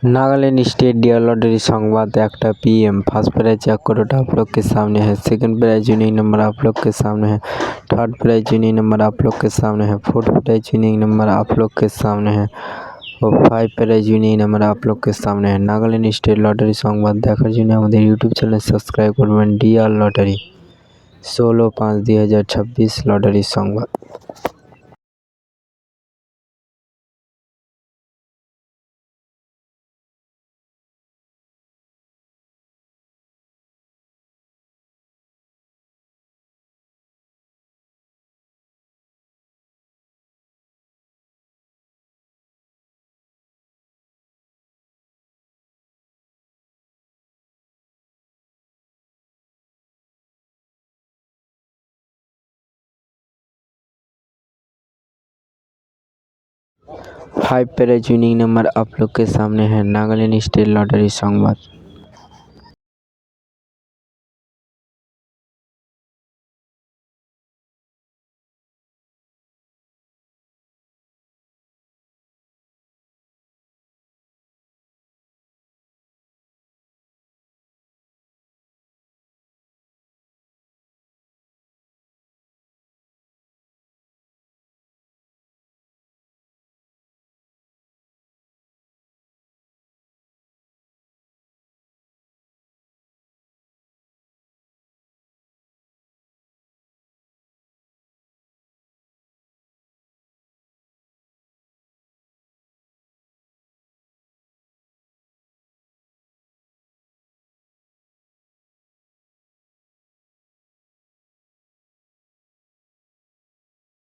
Nagaland state dear lottery संवाद एकटा PM. First prize 1 crore आप लोग के सामने है। सेकंड प्राइज विनिंग नंबर आप लोग के सामने है। थर्ड प्राइज विनिंग नंबर आप लोग के सामने है। फोर्थ प्राइज विनिंग नंबर आप लोग के सामने है और 5 प्राइज विनिंग नंबर आप लोग के सामने है। नागालैंड स्टेट लॉटरी संवाद देखार জন্য আমাদের ইউটিউব চ্যানেল সাবস্ক্রাইব করবেন। ডিয়ার লটারি 16/5/2026 লটারি সংবাদ। 5 प्राइज विनिंग नंबर आप लोग के सामने है। नागालैंड स्टेट लॉटरी संवाद।